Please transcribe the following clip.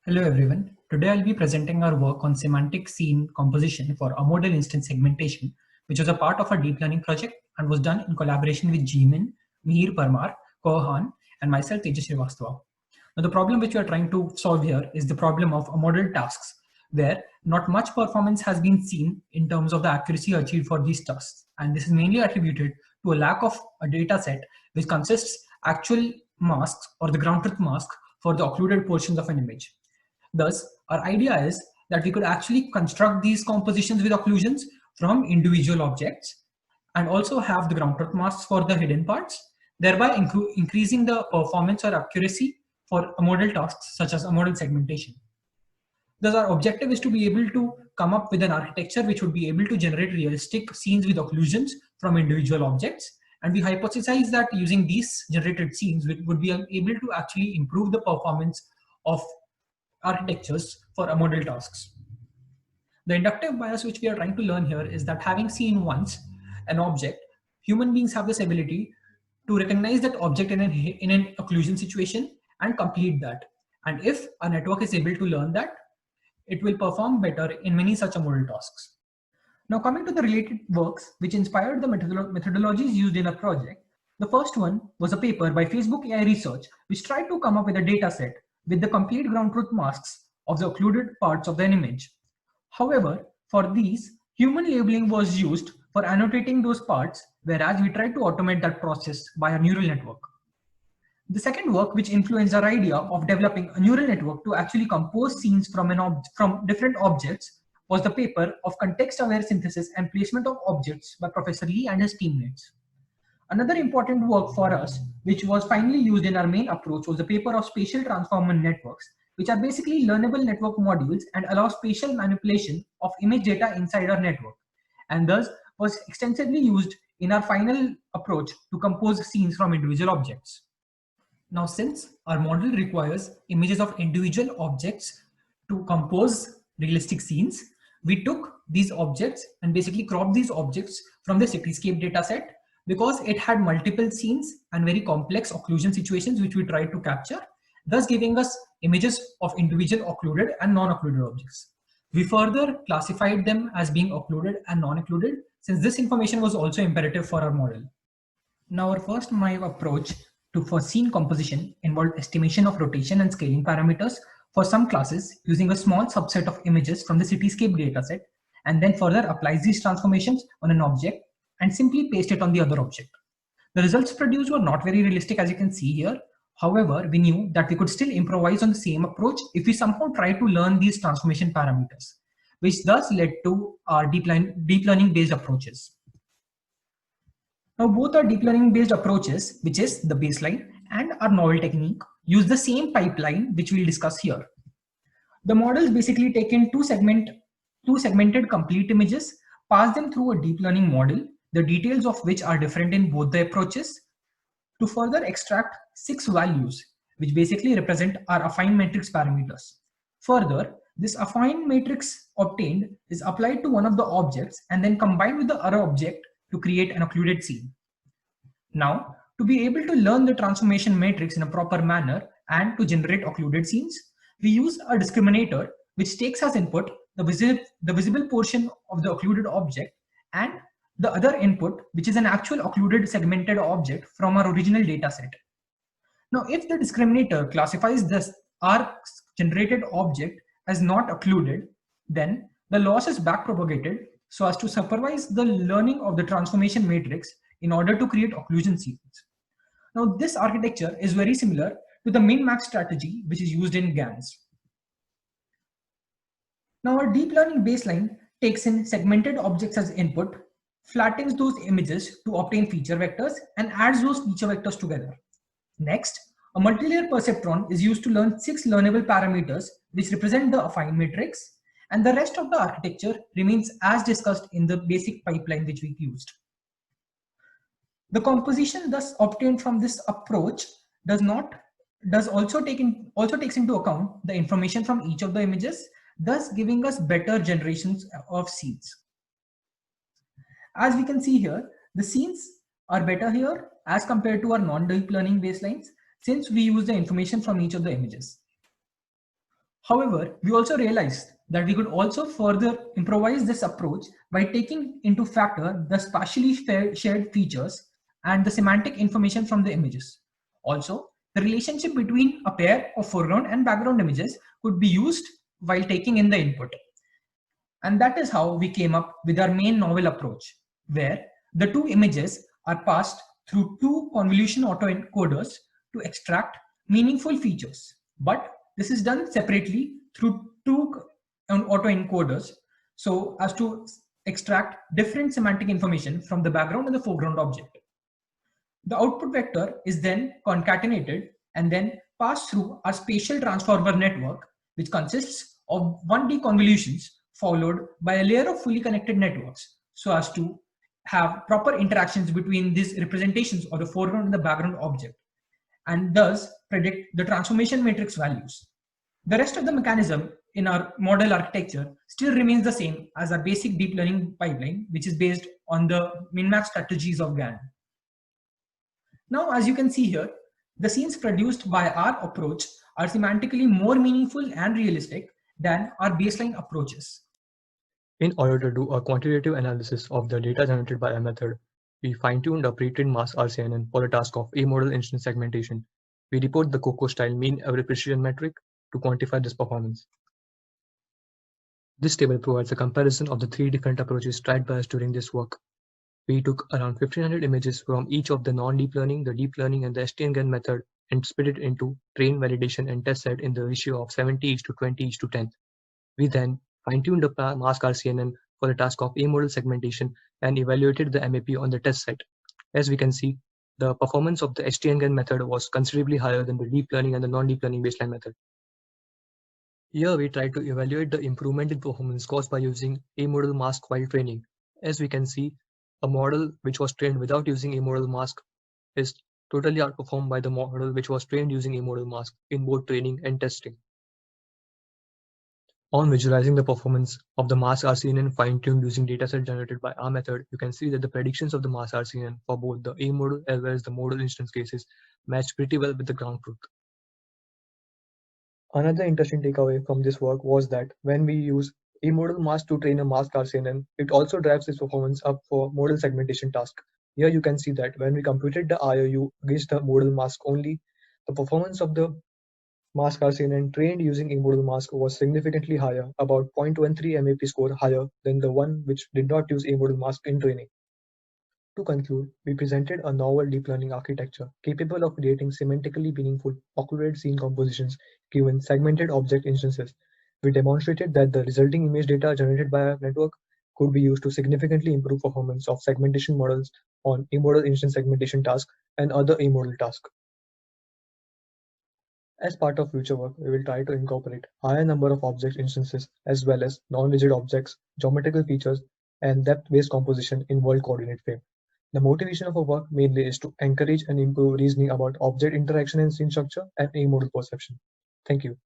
Hello everyone. Today I'll be presenting our work on semantic scene composition for a model instance segmentation, which was a part of a deep learning project and was done in collaboration with Jimin, Mihir Parmar, Kohan, and myself, Tejas Srivastava. Now the problem which we are trying to solve here is the problem of a model tasks, where not much performance has been seen in terms of the accuracy achieved for these tasks. And this is mainly attributed to a lack of a data set which consists actual masks or the ground truth mask for the occluded portions of an image. Thus, our idea is that we could actually construct these compositions with occlusions from individual objects and also have the ground truth masks for the hidden parts, thereby increasing the performance or accuracy for model tasks such as a model segmentation. Thus, our objective is to be able to come up with an architecture which would be able to generate realistic scenes with occlusions from individual objects. And we hypothesize that using these generated scenes, we would be able to actually improve the performance of architectures for a model tasks. The inductive bias which we are trying to learn here is that having seen once an object, human beings have this ability to recognize that object in an occlusion situation and complete that. And if a network is able to learn that, it will perform better in many such model tasks. Now coming to the related works which inspired the methodologies used in a project, the first one was a paper by Facebook AI Research which tried to come up with a data set with the complete ground truth masks of the occluded parts of an image. However, for these, human labeling was used for annotating those parts, whereas we tried to automate that process by a neural network. The second work, which influenced our idea of developing a neural network to actually compose scenes from different objects, was the paper of context-aware synthesis and placement of objects by Professor Lee and his teammates. Another important work for us, which was finally used in our main approach, was the paper of spatial transformer networks, which are basically learnable network modules and allow spatial manipulation of image data inside our network, and thus was extensively used in our final approach to compose scenes from individual objects. Now, since our model requires images of individual objects to compose realistic scenes, we took these objects and basically cropped these objects from the Cityscape dataset because it had multiple scenes and very complex occlusion situations which we tried to capture, thus giving us images of individual occluded and non-occluded objects. We further classified them as being occluded and non-occluded since this information was also imperative for our model. Now, our first approach for scene composition involved estimation of rotation and scaling parameters for some classes using a small subset of images from the Cityscape dataset, and then further applies these transformations on an object and simply paste it on the other object. The results produced were not very realistic, as you can see here. However, we knew that we could still improvise on the same approach if we somehow try to learn these transformation parameters, which thus led to our deep learning based approaches. Now, both our deep learning based approaches, which is the baseline, and our novel technique use the same pipeline, which we'll discuss here. The models basically take in two segmented complete images, pass them through a deep learning model, the details of which are different in both the approaches, to further extract 6 values, which basically represent our affine matrix parameters. Further, this affine matrix obtained is applied to one of the objects and then combined with the other object to create an occluded scene. Now, to be able to learn the transformation matrix in a proper manner and to generate occluded scenes, we use a discriminator which takes as input the visible portion of the occluded object and the other input, which is an actual occluded segmented object from our original data set. Now, if the discriminator classifies our generated object as not occluded, then the loss is backpropagated so as to supervise the learning of the transformation matrix in order to create occlusion scenes. Now, this architecture is very similar to the min-max strategy which is used in GANs. Now, our deep learning baseline takes in segmented objects as input, flattens those images to obtain feature vectors, and adds those feature vectors together. Next, a multilayer perceptron is used to learn 6 learnable parameters which represent the affine matrix, and the rest of the architecture remains as discussed in the basic pipeline which we used. The composition thus obtained from this approach also takes into account the information from each of the images, thus giving us better generations of scenes. As we can see here, the scenes are better here as compared to our non-deep learning baselines since we use the information from each of the images. However, we also realized that we could also further improvise this approach by taking into factor the spatially shared features and the semantic information from the images. Also, the relationship between a pair of foreground and background images could be used while taking in the input. And that is how we came up with our main novel approach, where the two images are passed through two convolution autoencoders to extract meaningful features. But this is done separately through two autoencoders so as to extract different semantic information from the background and the foreground object. The output vector is then concatenated and then passed through our spatial transformer network, which consists of 1D convolutions followed by a layer of fully connected networks so as to have proper interactions between these representations of the foreground and the background object, and thus predict the transformation matrix values. The rest of the mechanism in our model architecture still remains the same as our basic deep learning pipeline, which is based on the min-max strategies of GAN. Now, as you can see here, the scenes produced by our approach are semantically more meaningful and realistic than our baseline approaches. In order to do a quantitative analysis of the data generated by a method, we fine-tuned a pre-trained mask RCNN for the task of A-model instance segmentation. We report the COCO-style mean average precision metric to quantify this performance. This table provides a comparison of the three different approaches tried by us during this work. We took around 1500 images from each of the non-deep learning, the deep learning, and the STN-GAN method and split it into train, validation, and test set in the ratio of 70:20:10. We then fine-tuned the mask RCNN for the task of A-model segmentation and evaluated the MAP on the test set. As we can see, the performance of the STN-GAN method was considerably higher than the deep learning and the non-deep learning baseline method. Here we try to evaluate the improvement in performance caused by using A-model mask while training. As we can see, a model which was trained without using A-model mask is totally outperformed by the model which was trained using A-model mask in both training and testing. On visualizing the performance of the mask RCNN fine-tuned using dataset generated by our method, you can see that the predictions of the mask RCNN for both the A model as well as the model instance cases match pretty well with the ground truth. Another interesting takeaway from this work was that when we use A model mask to train a mask RCNN, it also drives its performance up for model segmentation task. Here you can see that when we computed the IOU against the model mask only, the performance of the mask RCNN trained using A-model mask was significantly higher, about 0.13 MAP score higher than the one which did not use A-model mask in training. To conclude, we presented a novel deep learning architecture capable of creating semantically meaningful, accurate scene compositions given segmented object instances. We demonstrated that the resulting image data generated by our network could be used to significantly improve performance of segmentation models on A-model instance segmentation task and other A-model tasks. As part of future work, we will try to incorporate higher number of object instances as well as non-rigid objects, geometrical features, and depth-based composition in world coordinate frame. The motivation of our work mainly is to encourage and improve reasoning about object interaction and scene structure and A-model perception. Thank you.